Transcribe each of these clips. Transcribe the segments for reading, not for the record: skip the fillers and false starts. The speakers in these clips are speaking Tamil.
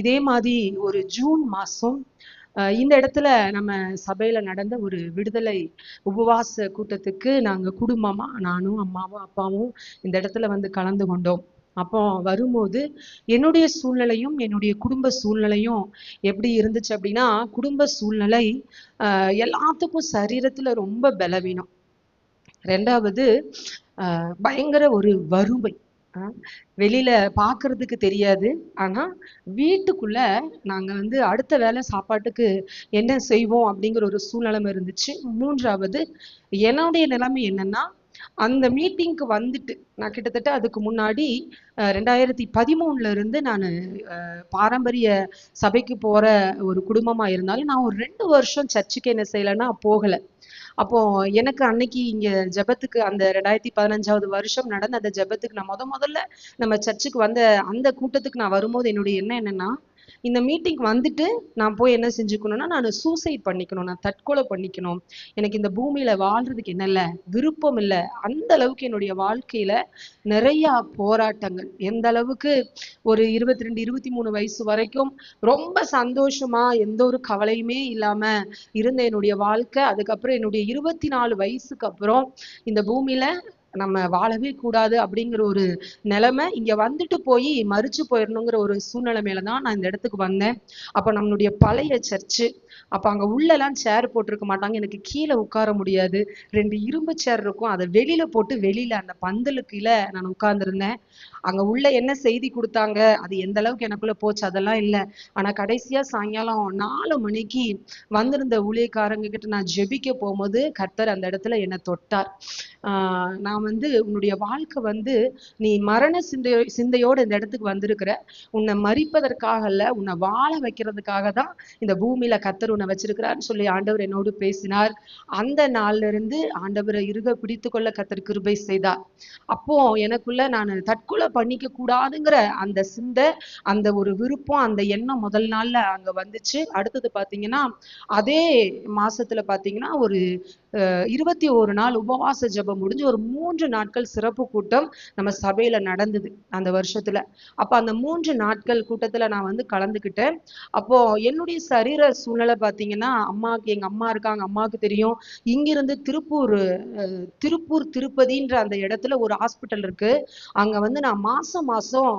இதே மாதிரி ஒரு ஜூன் மாசம் இந்த இடத்துல நம்ம சபையில நடந்த ஒரு விடுதலை உபவாச கூட்டத்துக்கு நாங்க குடும்பமா நானும் அம்மாவும் அப்பாவும் இந்த இடத்துல வந்து கலந்து கொண்டோம். அப்போ வரும்போது என்னுடைய சூழ்நிலையும் என்னுடைய குடும்ப சூழ்நிலையும் எப்படி இருந்துச்சு அப்படின்னா, குடும்ப சூழ்நிலை எல்லாத்துக்கும் சரீரத்துல ரொம்ப பலவீனம். ரெண்டாவது பயங்கர ஒரு வறுமை. வெளியில பாக்குறதுக்கு தெரியாது. ஆனா வீட்டுக்குள்ள நாங்க வந்து அடுத்த வேளை சாப்பாட்டுக்கு என்ன செய்வோம் அப்படிங்கிற ஒரு சூழ்நிலைமை இருந்துச்சு. மூன்றாவது என்னுடைய நிலைமை என்னன்னா, அந்த மீட்டிங்க்கு வந்துட்டு நான் கிட்டத்தட்ட அதுக்கு முன்னாடி 2013ல இருந்து நானு பாரம்பரிய சபைக்கு போற ஒரு குடும்பமா இருந்தாலும் நான் ஒரு 2 வருஷம் சர்ச்சுக்கு என்ன செய்யலைன்னா போகல. அப்போ எனக்கு அன்னைக்கு இங்க ஜெபத்துக்கு அந்த 2015வது வருஷம் நடந்த அந்த ஜெபத்துக்கு நான் முதல்ல நம்ம சர்ச்சுக்கு வந்த அந்த கூட்டத்துக்கு நான் வரும்போது என்னுடைய எண்ணம் என்னன்னா, இந்த மீட்டிங் வந்துட்டு நான் போய் என்ன செஞ்சுக்கணும்னா, நான் சூசைட் பண்ணிக்கணும், நான் தற்கொலை பண்ணிக்கணும். எனக்கு இந்த பூமியில வாழ்றதுக்கு என்ன இல்ல, விருப்பம் இல்ல. அந்த அளவுக்கு என்னுடைய வாழ்க்கையில நிறைய போராட்டங்கள். எந்த அளவுக்கு ஒரு 22, 23 வயசு வரைக்கும் ரொம்ப சந்தோஷமா எந்த ஒரு கவலையுமே இல்லாம இருந்த என்னுடைய வாழ்க்கை, அதுக்கப்புறம் என்னுடைய 24 வயசுக்கு அப்புறம் இந்த பூமியில நம்ம வாழவே கூடாது அப்படிங்கிற ஒரு நிலைமை இங்க வந்துட்டு போய் மரிச்சு போயிடணுங்கிற ஒரு சூழ்நிலைமையில தான் நான் இந்த இடத்துக்கு வந்தேன். அப்ப நம்மளுடைய பழைய சர்ச்சு, அப்ப அங்க உள்ளெல்லாம் சேர் போட்டிருக்க மாட்டாங்க. எனக்கு கீழே உட்கார முடியாது. 2 இரும்பு சேர் இருக்கும். அதை வெளியில போட்டு வெளியில அந்த பந்தலுக்கு கீழே நான் உட்கார்ந்திருந்தேன். அங்க உள்ள என்ன செய்தி கொடுத்தாங்க, அது எந்த அளவுக்கு எனக்குள்ள போச்சு அதெல்லாம் இல்லை. ஆனா கடைசியா சாயங்காலம் 4 மணிக்கு வந்திருந்த ஊழியக்காரங்க கிட்ட நான் ஜெபிக்க போகும்போது கர்த்தர் அந்த இடத்துல என்னை தொட்டார். நான் வந்து உன்னுடைய வாழ்க்கை வந்து நீ மரண சிந்தையோடு இந்த இடத்துக்கு வந்திருக்கிற, உன்னை மரிப்பதற்காக அல்ல, உன்னை வாழ வைக்கிறதுக்காக தான் இந்த பூமியில கர்த்தர் உன்னை வச்சிருக்கிறாருன்னு சொல்லி ஆண்டவர் என்னோடு பேசினார். அந்த நாள்ல இருந்து ஆண்டவரை இறுக பிடித்து கொள்ள கர்த்தர் கிருபை செய்தார். அப்போ எனக்குள்ள நான் தற்கொலை பண்ணிக்க கூடாதுங்கிற அந்த சிந்தை, அந்த ஒரு விருப்பம், அந்த எண்ணம் முதல் நாள்ல அங்க வந்துச்சு. அடுத்தது பாத்தீங்கன்னா அதே மாசத்துல பாத்தீங்கன்னா ஒரு 21 நாள் உபவாச ஜெபம் முடிஞ்சு ஒரு 3 நாட்கள் சிறப்பு கூட்டம் நம்ம சபையில நடந்தது அந்த வருஷத்துல. அப்ப அந்த 3 நாட்கள் கூட்டத்துல நான் வந்து கலந்துக்கிட்டேன். அப்போ என்னுடைய சரீர சூழ்நிலை பாத்தீங்கன்னா, எங்க அம்மா இருக்காங்க, அம்மாவுக்கு தெரியும். இங்கிருந்து திருப்பூர் திருப்பதின்ற அந்த இடத்துல ஒரு ஹாஸ்பிட்டல் இருக்கு. அங்க வந்து நான் மாசம் மாசம்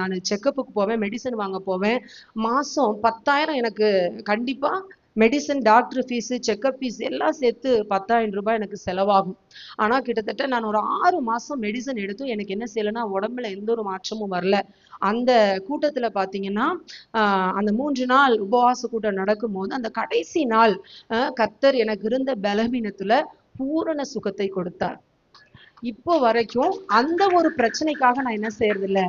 நான் செக்கப்புக்கு போவேன், மெடிசன் வாங்க போவேன். மாசம் 10,000 எனக்கு கண்டிப்பா medicine, doctor fees, checkup fees எல்லாம் சேர்த்து 10,000 ரூபாய் எனக்கு செலவாகும். ஆனா கிட்டத்தட்ட நான் ஒரு 6 மாசம் மெடிசன் எடுத்தும் எனக்கு என்ன செய்யலைன்னா உடம்புல எந்த ஒரு மாற்றமும் வரல. அந்த கூட்டத்துல பாத்தீங்கன்னா அந்த 3 நாள் உபவாச கூட்டம் நடக்கும்போது அந்த கடைசி நாள் கர்த்தர் எனக்கு இருந்த பலவீனத்துல பூரண சுகத்தை கொடுத்தார். இப்போ வரைக்கும் அந்த ஒரு பிரச்சனைக்காக நான் என்ன செய்யறது இல்ல,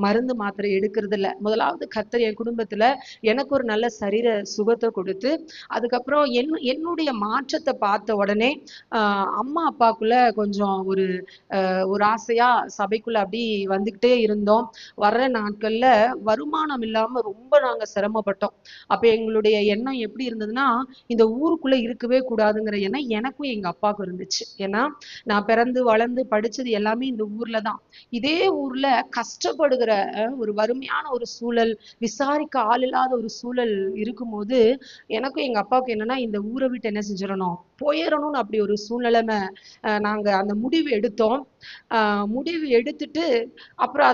மருந்து மாத்திரை எடுக்கிறது இல்ல. முதலாவது கர்த்தர் என் குடும்பத்துல எனக்கு ஒரு நல்ல சரீர சுகத்தை கொடுத்து, அதுக்கப்புறம் என்னுடைய மாற்றத்தை பார்த்த உடனே அம்மா அப்பாக்குள்ள கொஞ்சம் ஒரு ஆசையா சபைக்குள்ள அப்படி வந்துகிட்டே இருந்தோம். வர்ற நாட்கள்ல வருமானம் இல்லாம ரொம்ப நாங்க சிரமப்பட்டோம். அப்ப எங்களுடைய எண்ணம் எப்படி இருந்ததுன்னா, இந்த ஊருக்குள்ள இருக்கவே கூடாதுங்கிற எண்ணம் எனக்கும் எங்க அப்பாவுக்கும் இருந்துச்சு. ஏன்னா நான் பிறந்து வளர்ந்து படிச்சது எல்லாமே இந்த ஊர்ல தான். இதே ஊர்ல கஷ்டப்படுகிற ஒரு வறுமையான ஒரு சூழல், விசாரிக்க ஆள் இல்லாத ஒரு சூழல் இருக்கும்போது எனக்கும் எங்க அப்பாவுக்கு என்னன்னா இந்த ஊரை விட்டு என்ன செஞ்சிடணும், போயிடணும்னு அப்படி ஒரு சூழ்நிலைமை. நாங்க அந்த முடிவு எடுத்தோம். முடிவு எடுத்துட்டு அப்புறம்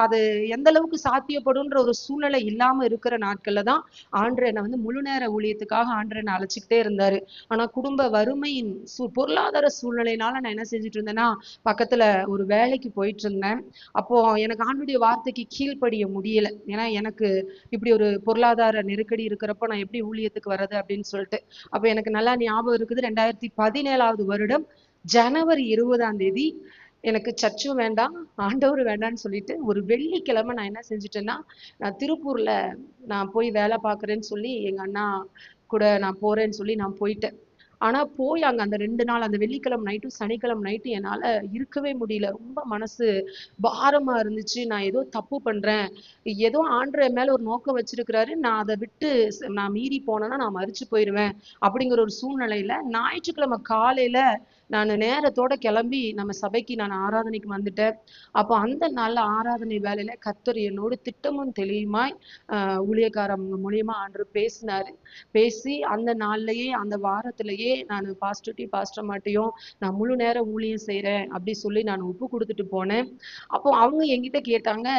அது எந்த அளவுக்கு சாத்தியப்படும்ன்ற ஒரு சூழ்நிலை இல்லாம இருக்கிற நாட்கள்ல தான் ஆண்டவர் என்னை வந்து முழு நேர ஊழியத்துக்காக ஆண்டவர் என்னை அழைச்சிக்கிட்டே இருந்தாரு. ஆனா குடும்ப வறுமையின் பொருளாதார சூழ்நிலையினால நான் என்ன செஞ்சுட்டு இருந்தேன்னா, பக்கத்துல ஒரு வேலைக்கு போயிட்டு இருந்தேன். அப்போ எனக்கு ஆண்டுடைய வார்த்தைக்கு கீழ்ப்படிய முடியல. ஏன்னா எனக்கு இப்படி ஒரு பொருளாதார நெருக்கடி இருக்கிறப்ப நான் எப்படி ஊழியத்துக்கு வர்றது அப்படின்னு சொல்லிட்டு. அப்ப எனக்கு நல்லா ஞாபகம் இருக்குது, 2017வது வருடம் ஜனவரி 20ஆம் தேதி எனக்கு சர்ச்சும் வேண்டாம், ஆண்டவரும் வேண்டாம்னு சொல்லிட்டு ஒரு வெள்ளிக்கிழமை நான் என்ன செஞ்சுட்டேன்னா, நான் திருப்பூர்ல நான் போய் வேலை பார்க்குறேன்னு சொல்லி எங்க அண்ணா கூட நான் போறேன்னு சொல்லி நான் போயிட்டேன். ஆனா போய் அங்க அந்த 2 நாள் அந்த வெள்ளிக்கிழமை நைட்டும் சனிக்கிழமை நைட்டும் என்னால இருக்கவே முடியல. ரொம்ப மனசு பாரமா இருந்துச்சு. நான் ஏதோ தப்பு பண்றேன், ஏதோ ஆண்டவர் என் மேல ஒரு நோக்கம் வச்சிருக்கிறாரு, நான் அதை விட்டு நான் மீறி போனேன்னா நான் மரிச்சு போயிருவேன் அப்படிங்கிற ஒரு சூழ்நிலையில ஞாயிற்றுக்கிழமை காலையில நான் நேரத்தோட கிளம்பி நம்ம சபைக்கு நான் ஆராதனைக்கு வந்துட்டேன். அப்போ அந்த நாள்ல ஆராதனை வேலையில கர்த்தர் என்னோடு திட்டமும் தெளிவுமாய் ஊழியக்காரங்க மூலியமா ஆண்டவர் பேசினாரு. பேசி அந்த நாள்லயே அந்த வாரத்திலேயே நான் பாஸ்டர் மாட்டையும் நான் முழு நேர ஊழியம் செய்றேன் அப்படி சொல்லி நான் ஒப்பு கொடுத்துட்டு போனேன். அப்போ அவங்க என்கிட்ட கேட்டாங்க.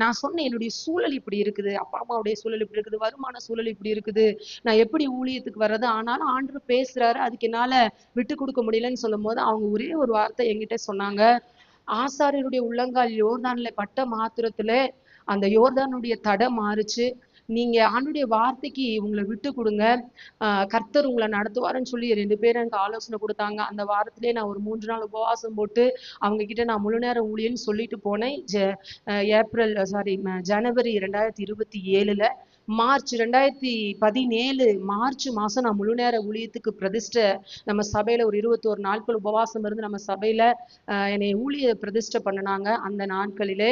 நான் சொன்னேன், என்னுடைய சூழல் இப்படி இருக்குது, அப்பா அம்மாவுடைய சூழல் இப்படி இருக்குது, வருமான சூழல் இப்படி இருக்குது, நான் எப்படி ஊழியத்துக்கு வர்றது? ஆனாலும் ஆண்டவர் பேசுறாரு, அதுக்கு என்னால விட்டு கொடுக்க முடியலன்னு சொல்லும் போது அவங்க ஒரே ஒரு வார்த்தை என்கிட்ட சொன்னாங்க. ஆசாரியருடைய உள்ளங்கால் யோர்தான்ல பட்ட மாத்திரத்துல அந்த யோர்தானுடைய தடை மாறுச்சு. நீங்க ஆண்டுடைய வார்த்தைக்கு உங்களை விட்டு கொடுங்க, கர்த்தர் உங்களை நடத்துவாருன்னு சொல்லி 2 பேரும் எனக்கு ஆலோசனை கொடுத்தாங்க. அந்த வாரத்திலே நான் ஒரு 3 நாள் உபவாசம் போட்டு அவங்க கிட்ட நான் முழு நேர ஊழியன்னு சொல்லிட்டு போனேன். ஜனவரி 2027ல மார்ச் 2017 மார்ச் மாசம் நான் முழு நேர ஊழியத்துக்கு பிரதிஷ்டை நம்ம சபையில ஒரு 21 நாட்கள் உபவாசம் இருந்து நம்ம சபையில என்னை ஊழிய பிரதிஷ்டை பண்ணினாங்க. அந்த நாட்களிலே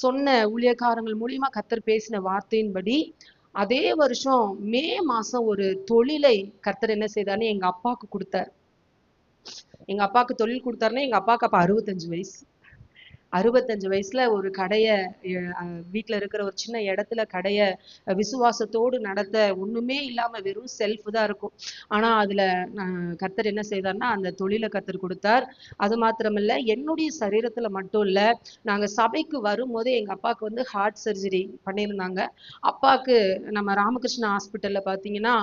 சொன்ன ஊழியக்காரங்கள் மூலியமா கர்த்தர் பேசின வார்த்தையின்படி அதே வருஷம் மே மாசம் ஒரு தொழிலை கர்த்தர் என்ன செய்தாருன்னு எங்க அப்பாவுக்கு கொடுத்தார். எங்க அப்பாவுக்கு தொழில் கொடுத்தாருன்னா எங்க அப்பாவுக்கு அப்ப 65 வயசு. 65 வயசுல ஒரு கடைய வீட்டுல இருக்கிற ஒரு சின்ன இடத்துல கடைய விசுவாசத்தோடு நடத்த ஒண்ணுமே இல்லாம வெறும் செல்ஃப் தான் இருக்கும். ஆனா அதுல கர்த்தர் என்ன செய்தார்னா அந்த தொழிலை கர்த்தர் கொடுத்தார். அது மாத்திரமல்ல, என்னுடைய சரீரத்துல மட்டும் இல்ல, நாங்க சபைக்கு வரும்போதே எங்க அப்பாவுக்கு வந்து ஹார்ட் சர்ஜரி பண்ணியிருந்தாங்க. அப்பாவுக்கு நம்ம ராமகிருஷ்ணா ஹாஸ்பிட்டல்ல பாத்தீங்கன்னா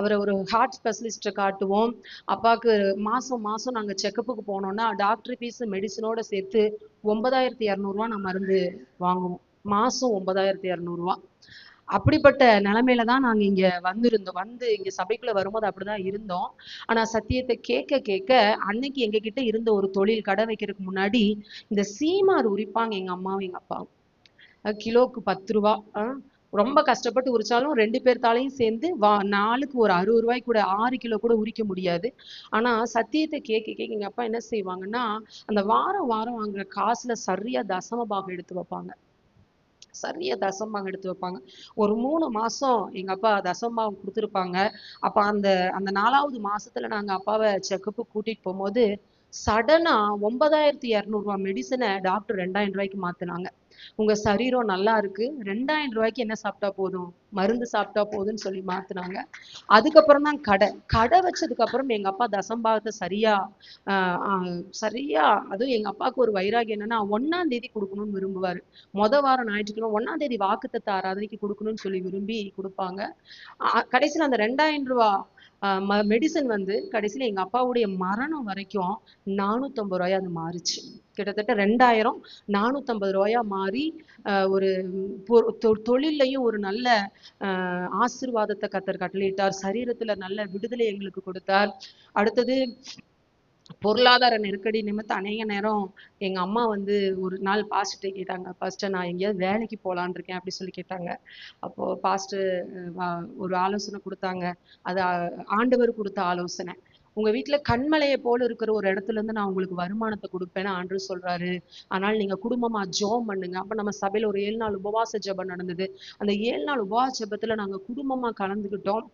அவரை ஒரு ஹார்ட் ஸ்பெஷலிஸ்ட காட்டுவோம். அப்பாவுக்கு மாசம் மாசம் நாங்க செக்கப்புக்கு போனோம்னா டாக்டர் ஃபீஸ் மெடிசனோட சேர்த்து 9,200 நான் மருந்து வாங்குவோம். மாசம் 9,200. அப்படிப்பட்ட நிலைமையில தான் நாங்க இங்க வந்திருந்தோம். வந்து இங்க சபைக்குள்ள வரும்போது அப்படிதான் இருந்தோம். ஆனா சத்தியத்தை கேட்க கேட்க அன்னைக்கு எங்க கிட்ட இருந்த ஒரு தொழில் கடை வைக்கிறதுக்கு முன்னாடி இந்த சீமார் உரிப்பாங்க எங்க அம்மாவும் எங்க அப்பாவும். கிலோக்கு 10 ரூபா. ரொம்ப கஷ்டப்பட்டு உரிச்சாலும் 2 பேர் தாலையும் சேர்ந்து நாளுக்கு ஒரு 60 ரூபாய்க்கு கூட 6 கிலோ கூட உரிக்க முடியாது. ஆனா சத்தியத்தை கேட்க கேட்க எங்க அப்பா என்ன செய்வாங்கன்னா அந்த வாரம் வாரம் வாங்குற காசுல சரியா தசம பாகம் எடுத்து வைப்பாங்க. சரியா தசமபாகம் எடுத்து வைப்பாங்க. ஒரு 3 மாசம் எங்க அப்பா தசமபாகம் கொடுத்துருப்பாங்க. அப்ப அந்த அந்த 4வது மாசத்துல நாங்க அப்பாவை செக்கப்பு கூட்டிட்டு போகும்போது சடனா 9,200 மெடிசனை டாக்டர் 2,000 ரூபாய்க்கு மாத்தினாங்க. உங்க சரீரம் நல்லா இருக்கு, 2,000 ரூபாய்க்கு என்ன சாப்பிட்டா போதும், மருந்து சாப்பிட்டா போதும்னு சொல்லி மாத்துனாங்க. அதுக்கப்புறம் தான் கடை வச்சதுக்கு அப்புறம் எங்க அப்பா தசம்பாகத்தை சரியா அதுவும் எங்க அப்பாவுக்கு ஒரு வைராகியம் என்னன்னா 1ஆம் தேதி கொடுக்கணும்னு விரும்புவாரு. வாரம் ஞாயிற்றுக்கிழமை 1ஆம் தேதி வாக்குத்தத்த ஆராதனைக்கு கொடுக்கணும்னு சொல்லி விரும்பி கொடுப்பாங்க. கடைசியில அந்த 2,000 ரூபாய் மெடிசன் வந்து கடைசியில எங்க அப்பாவுடைய மரணம் வரைக்கும் 450 ரூபாயா அது மாறுச்சு. கிட்டத்தட்ட 2,000 450 ரூபாயா மாறி ஒரு தொழிலையும் ஒரு நல்ல ஆசீர்வாதத்தை கர்த்தர் கட்டளையிட்டார். சரீரத்துல நல்ல விடுதலை எங்களுக்கு கொடுத்தார். அடுத்தது பொருளாதார நெருக்கடி நிமித்தம் அநேக நேரம் எங்க அம்மா வந்து ஒரு நாள் பாஸ்டர்ட்ட கேட்டாங்க. பாஸ்டர், நான் எங்கேயாவது வேலைக்கு போலான்னு இருக்கேன் அப்படி சொல்லி கேட்டாங்க. அப்போ பாஸ்டர் ஒரு ஆலோசனை கொடுத்தாங்க. அது ஆண்டவர் கொடுத்த ஆலோசனை. உங்க வீட்டுல கண்மலையை போல இருக்கிற ஒரு இடத்துல இருந்து நான் உங்களுக்கு வருமானத்தை கொடுப்பேன்னு ஆண்டவர் சொல்றாரு. ஆனால் நீங்க குடும்பமா ஜெபம் பண்ணுங்க. அப்ப நம்ம சபையில ஒரு 7 நாள் உபவாச ஜெபம் நடந்தது. அந்த 7 நாள் உபவாச ஜெபத்துல நாங்க குடும்பமா கலந்துக்கிட்டோம்.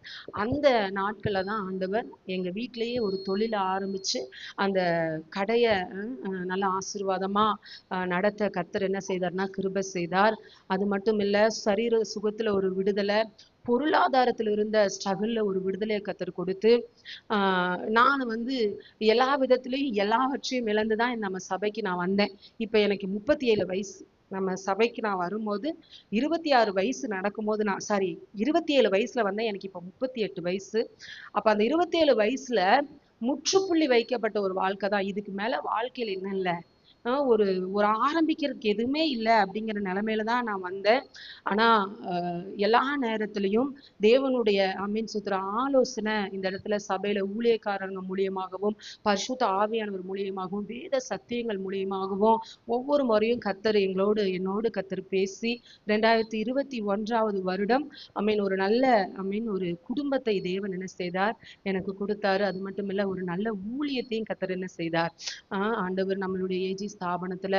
அந்த நாட்கள்ல தான் ஆண்டவர் எங்க வீட்டிலேயே ஒரு தொழிலை ஆரம்பிச்சு அந்த கடைய நல்ல ஆசீர்வாதமா நடத்த கர்த்தர் என்ன செய்தார்னா கிருபை செய்தார். அது மட்டும் இல்ல, சரீர சுகத்துல ஒரு விடுதலை, பொருளாதாரத்துல இருந்த ஸ்ட்ரகிள்ல ஒரு விடுதலையை கர்த்தர் கொடுத்து நான் வந்து எல்லா விதத்திலையும் எல்லாவற்றையும் இழந்துதான் நம்ம சபைக்கு நான் வந்தேன். இப்ப எனக்கு 37 வயசு. நம்ம சபைக்கு நான் வரும்போது 26 வயசு நடக்கும்போது 27 வயசுல வந்தேன். எனக்கு இப்ப 38 வயசு. அப்ப அந்த 27 வயசுல முற்றுப்புள்ளி வைக்கப்பட்ட ஒரு வாழ்க்கை தான். இதுக்கு மேல வாழ்க்கையில என்ன இல்ல, ஒரு ஒரு ஆரம்பிக்கிறதுக்கு எதுவுமே இல்லை அப்படிங்கிற நிலைமையில தான் நான் வந்தேன். ஆனா எல்லா நேரத்திலையும் தேவனுடைய சுத்துற ஆலோசனை இந்த இடத்துல சபையில ஊழியக்காரங்க மூலியமாகவும் பரிசுத்த ஆவியானவர் மூலியமாகவும் வேத சத்தியங்கள் மூலியமாகவும் ஒவ்வொரு முறையும் கர்த்தர் என்னோடு கர்த்தர் பேசி 2021வது வருடம் ஒரு நல்ல ஒரு குடும்பத்தை தேவன் என்ன செய்தார் எனக்கு கொடுத்தாரு. அது மட்டும் இல்ல, ஒரு நல்ல ஊழியத்தையும் கர்த்தர் என்ன செய்தார். ஆண்டவர் நம்மளுடைய ஏஜி ஸ்தாபனத்துல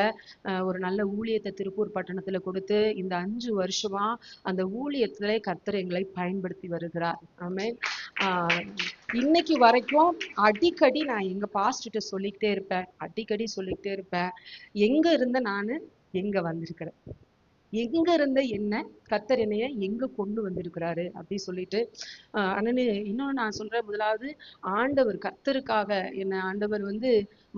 ஒரு நல்ல ஊழியத்தை திருப்பூர் பட்டணத்துல கொடுத்து இந்த 5 வருஷமா அந்த ஊழியத்திலே கர்த்தர் எங்களை பயன்படுத்தி வருகிறார். ஆமென். ஆஹ் இன்னைக்கு வரைக்கும் அடிக்கடி நான் எங்க பாஸ்ட்ட சொல்லிக்கிட்டே இருப்பேன், எங்க இருந்த நானு எங்க வந்திருக்கிறேன், எங்க இருந்த என்ன கர்த்தர் என்னைய எங்க கொண்டு வந்திருக்கிறாரு அப்படி சொல்லிட்டு அண்ணனு இன்னும் நான் சொல்றேன். முதலாவது ஆண்டவர் கர்த்தருக்காக என்ன ஆண்டவர் வந்து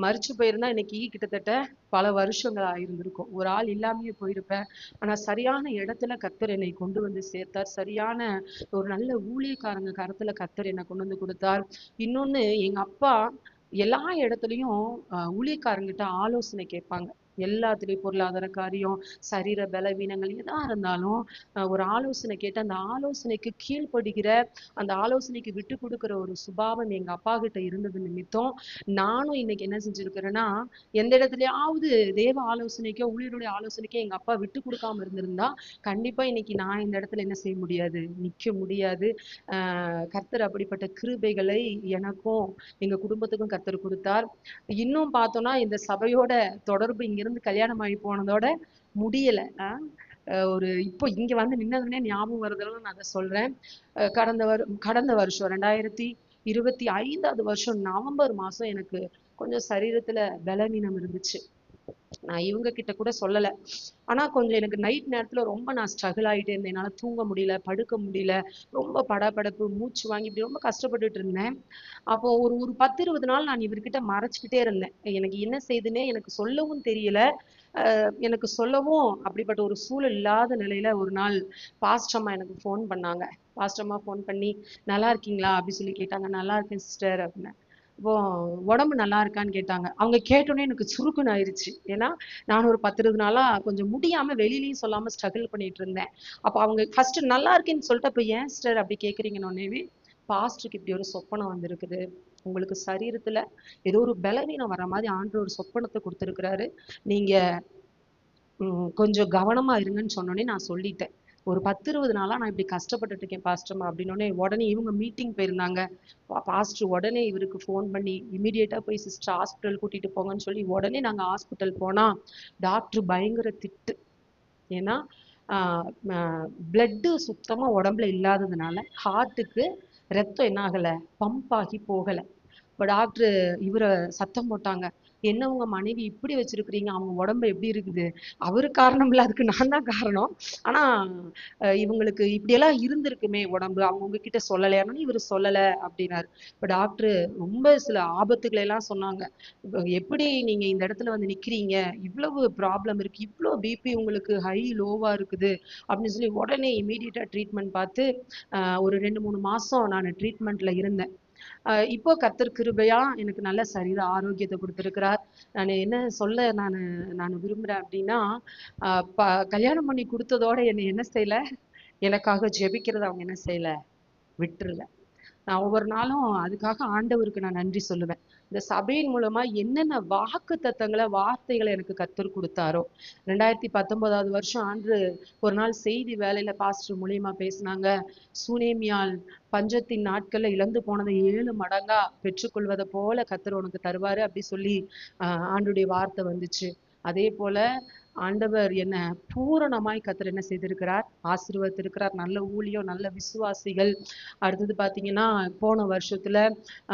மரிச்சு போயிருந்தா இன்னைக்கு கிட்டத்தட்ட பல வருஷங்கள் ஆயிருந்திருக்கும். ஒரு ஆள் இல்லாமயே போயிருப்பேன். ஆனா சரியான இடத்துல கர்த்தர் என்னை கொண்டு வந்து சேர்த்தார். சரியான ஒரு நல்ல ஊழியக்காரங்க கரத்துல கர்த்தர் என்னை கொண்டு வந்து கொடுத்தார். இன்னொன்னு எங்க அப்பா எல்லா இடத்துலயும் ஊழியக்காரங்கிட்ட ஆலோசனை கேட்பாங்க. எல்லாத்துலயும் பொருளாதார காரியம், சரீர பலவீனங்கள் எதா இருந்தாலும் ஒரு ஆலோசனை கேட்டு அந்த ஆலோசனைக்கு கீழ்ப்படுகிற, அந்த ஆலோசனைக்கு விட்டு கொடுக்கிற ஒரு சுபாவம் எங்க அப்பா கிட்ட இருந்தது நிமித்தம் நானும் இன்னைக்கு என்ன செஞ்சிருக்கிறேன்னா, எந்த இடத்துலயாவது தேவ ஆலோசனைக்கோ ஊழியருடைய ஆலோசனைக்கோ எங்க அப்பா விட்டு கொடுக்காம இருந்திருந்தா கண்டிப்பா இன்னைக்கு நான் இந்த இடத்துல என்ன செய்ய முடியாது, நிக்க முடியாது. கர்த்தர் அப்படிப்பட்ட கிருபைகளை எனக்கும் எங்க குடும்பத்துக்கும் கர்த்தர் கொடுத்தார். இன்னும் பார்த்தோம்னா இந்த சபையோட தொடர்பு இங்கிருந்து கல்யாணம் ஆகி போனதோட முடியல. ஒரு இப்போ இங்க வந்து நின்னதுனே ஞாபகம் வருதெல்லாம் நான் அதை சொல்றேன். கடந்த வருஷம் 2025வது வருஷம் நவம்பர் மாசம் எனக்கு கொஞ்சம் சரீரத்துல பலவீனம் இருந்துச்சு. நான் இவங்க கிட்ட கூட சொல்லல. ஆனா கொஞ்சம் எனக்கு நைட் நேரத்துல ரொம்ப நான் ஸ்ட்ரகிள் ஆயிட்டே இருந்தேன். என்னால தூங்க முடியல, படுக்க முடியல, ரொம்ப படபடப்பு, மூச்சு வாங்கி இப்படி ரொம்ப கஷ்டப்பட்டுட்டு இருந்தேன். அப்போ ஒரு ஒரு 10-20 நாள் நான் இவர்கிட்ட மறைச்சுக்கிட்டே இருந்தேன். எனக்கு என்ன செய்யுதுன்னே எனக்கு சொல்லவும் தெரியல. எனக்கு சொல்லவும் அப்படிப்பட்ட ஒரு சூழல் இல்லாத நிலையில ஒரு நாள் பாஸ்டர் அம்மா எனக்கு ஃபோன் பண்ணாங்க. பாஸ்டர் அம்மா ஃபோன் பண்ணி நல்லா இருக்கீங்களா அப்படி சொல்லி கேட்டாங்க. நல்லா இருக்கேன் சிஸ்டர் அப்படின்னேன். இப்போ உடம்பு நல்லா இருக்கான்னு கேட்டாங்க. அவங்க கேட்டோன்னே எனக்கு சுருக்குன்னு ஆயிருச்சு. ஏன்னா நான் ஒரு 10-20 நாளா கொஞ்சம் முடியாம வெளியிலயும் சொல்லாம ஸ்ட்ரகிள் பண்ணிட்டு இருந்தேன். அப்ப அவங்க ஃபர்ஸ்ட் நல்லா இருக்கேன்னு சொல்லிட்டு அப்ப ஏன் சிஸ்டர் அப்படி கேக்குறீங்கன்னே, பாஸ்டருக்கு இப்படி ஒரு சொப்பனம் வந்திருக்குது, உங்களுக்கு சரீரத்துல ஏதோ ஒரு பலவீனம் வர மாதிரி ஆண்டவர் ஒரு சொப்பனத்தை கொடுத்திருக்கிறாரு, நீங்க கொஞ்சம் கவனமா இருங்கன்னு சொன்னோடனே நான் சொல்லிட்டேன். ஒரு 10-20 நாளா நான் இப்படி கஷ்டப்பட்டுட்டு இருக்கேன் பாஸ்டர்மா அப்படின்னோடனே உடனே இவங்க மீட்டிங் போயிருந்தாங்க. பாஸ்டர் உடனே இவருக்கு ஃபோன் பண்ணி இமீடியட்டா போய் சிஸ்டர் ஹாஸ்பிட்டல் கூட்டிட்டு போங்கன்னு சொல்லி உடனே நாங்க ஹாஸ்பிட்டல் போனா டாக்டர் பயங்கர திட்டு. ஏன்னா பிளட்டு சுத்தமா உடம்புல இல்லாததுனால ஹார்ட்டுக்கு ரத்தம் என்ன ஆகல, பம்ப் ஆகி போகல. இப்ப டாக்டர் இவரை சத்தம் போட்டாங்க, என்ன உங்க மனைவி இப்படி வச்சிருக்கிறீங்க, அவங்க உடம்பு எப்படி இருக்குது, அவரு காரணம் இல்ல, அதுக்கு நான் தான் காரணம். ஆனா இவங்களுக்கு இப்படியெல்லாம் இருந்திருக்குமே உடம்பு, அவங்க உங்ககிட்ட சொல்லலையானு இவரு சொல்லல அப்படின்னாரு. இப்ப டாக்டர் ரொம்ப சில ஆபத்துக்களை எல்லாம் சொன்னாங்க. எப்படி நீங்க இந்த இடத்துல வந்து நிக்கிறீங்க, இவ்வளவு ப்ராப்ளம் இருக்கு, இவ்வளவு பிபி உங்களுக்கு ஹை லோவா இருக்குது அப்படின்னு சொல்லி உடனே இமீடியட்டா ட்ரீட்மெண்ட் பார்த்து ஒரு 2-3 மாசம் நான் ட்ரீட்மெண்ட்ல இருந்தேன். இப்போ கர்த்தர் கிருபையா எனக்கு நல்ல சரீர ஆரோக்கியத்தை கொடுத்திருக்கிறார். நான் என்ன சொல்ல நான் விரும்புறேன் அப்படின்னா, கல்யாணம் பண்ணி கொடுத்ததோட என்னை என்ன செய்யல, எனக்காக ஜெபிக்கிறத அவங்க என்ன செய்யல, விட்டுறல. நான் ஒவ்வொரு நாளும் அதுக்காக ஆண்டவருக்கு நான் நன்றி சொல்லுவேன். இந்த சபையின் மூலமா என்னென்ன வாக்குத்தத்தங்களை வார்த்தைகளை எனக்கு கர்த்தர் கொடுத்தாரோ. 2019வது வருஷம் ஒரு நாள் செய்தி வேலையில பாஸ்டர் மூலியமா பேசினாங்க. சூனேமியால் பஞ்சத்தின் நாட்கள்ல இழந்து போனதை 7 மடங்கா பெற்றுக்கொள்வதை போல கர்த்தர் உனக்கு தருவாரு அப்படி சொல்லி ஆண்டுடைய வார்த்தை வந்துச்சு. அதே போல ஆண்டவர் என்ன பூரணமாய் கர்த்தர் என்ன செய்திருக்கிறார், ஆசீர்வதித்திருக்கிறார். நல்ல ஊழியம், நல்ல விசுவாசிகள். அடுத்தது பாத்தீங்கன்னா போன வருஷத்துல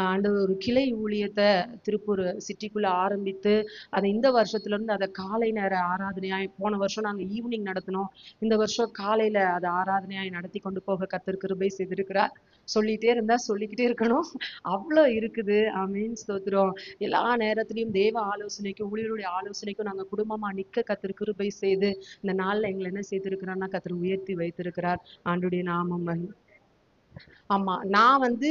ஆண்டவர் ஒரு கிளை ஊழியத்தை திருப்பூர் சிட்டிக்குள்ள ஆரம்பித்து அதை இந்த வருஷத்துல இருந்து அதை காலை நேர ஆராதனையாய், போன வருஷம் நாங்க ஈவினிங் நடத்தினோம், இந்த வருஷம் காலையில அதை ஆராதனையாய் நடத்தி கொண்டு போக கர்த்தர் கிருபை செய்திருக்கிறார். சொல்லிட்டே இருந்தா சொல்லிக்கிட்டே இருக்கணும், அவ்வளவு இருக்குது. ஆமென், ஸ்தோத்திரம். எல்லா நேரத்திலையும் தேவ ஆலோசனைக்கும் ஊழியருடைய ஆலோசனைக்கும் நாங்க குடும்பமா நிக்க கர்த்தர் கிருபை செய்து இந்த நாள்ல எங்களை என்ன செய்திருக்கிறார்னா கர்த்தர் உயர்த்தி வைத்திருக்கிறார். ஆண்டுடைய நாமம் ஆமா. நான் வந்து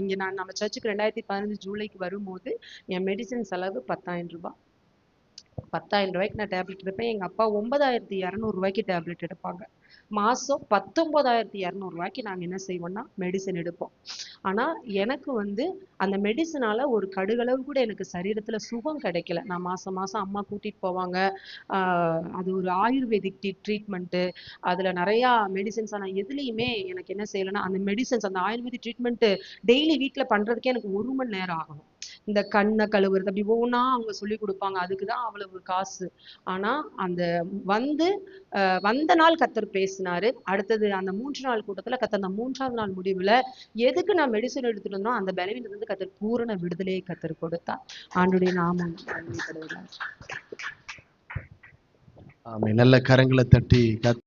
இங்க நம்ம சர்ச்சுக்கு 2015 ஜூலைக்கு வரும்போது என் மெடிசின் செலவு 10,000 ரூபாய். 10,000 ரூபாய்க்கு நான் டேப்லெட் எடுப்பேன். எங்க அப்பா 9,200 ரூபாய்க்கு டேப்லெட் எடுப்பாங்க. மாசம் 19,200 ரூபாய்க்கு நாங்க என்ன செய்வோம்னா மெடிசன் எடுப்போம். ஆனா எனக்கு வந்து அந்த மெடிசனால ஒரு கடுகளவு கூட எனக்கு சரீரத்துல சுகம் கிடைக்கல. நான் மாசம் மாசம் அம்மா கூட்டிட்டு போவாங்க. அது ஒரு ஆயுர்வேதிக் ட்ரீட்மெண்ட். அதுல நிறைய மெடிசன்ஸ். ஆனா எதுலையுமே எனக்கு என்ன செய்யலைன்னா அந்த மெடிசன்ஸ், அந்த ஆயுர்வேதிக் ட்ரீட்மெண்ட் டெய்லி வீட்ல பண்றதுக்கே எனக்கு 1 மணி நேரம் ஆகும். இந்த கண்ணை கழுவுறது, அப்படி ஒவ்வொன்றா அவங்க சொல்லி கொடுப்பாங்க. அதுக்கு தான் அவ்வளவு காசு. ஆனா அந்த வந்து வந்த நாள் கர்த்தர் பேசினாரு. அடுத்தது அந்த 3 நாள் கூட்டத்துல கர்த்தர் அந்த 3ஆவது நாள் முடிவுல எதுக்கு நான் மெடிசன் எடுத்துட்டு இருந்தோம் அந்த பலவீனத்திலிருந்து கர்த்தர் பூரண விடுதலையை கர்த்தர் கொடுத்தார். ஆண்டுடைய நாமம் மகிமைப்படுவதாக. ஆமென். நல்ல கரங்களை தட்டி